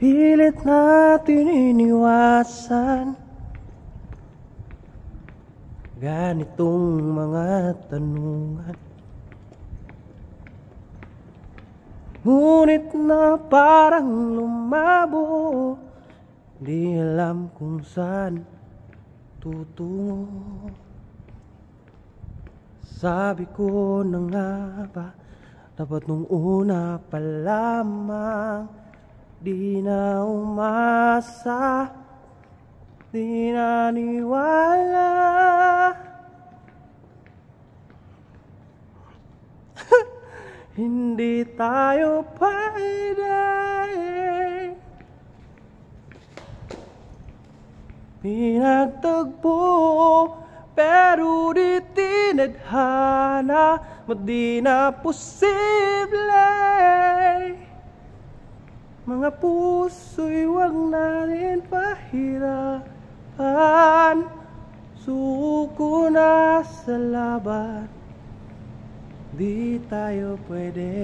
pilit natin iniwasan ganitong mga tanungan. Ngunit na parang lumabo, di alam kung saan tutungo. Sabi ko na nga ba, dapat nung una pa lamang, di na umasa, di naniwala. Hindi tayo pwede pinagtagpo, pero di tinadhana, di na posible. Mga puso'y huwag natin pahirapan, suko na sa laban, di tayo pwede.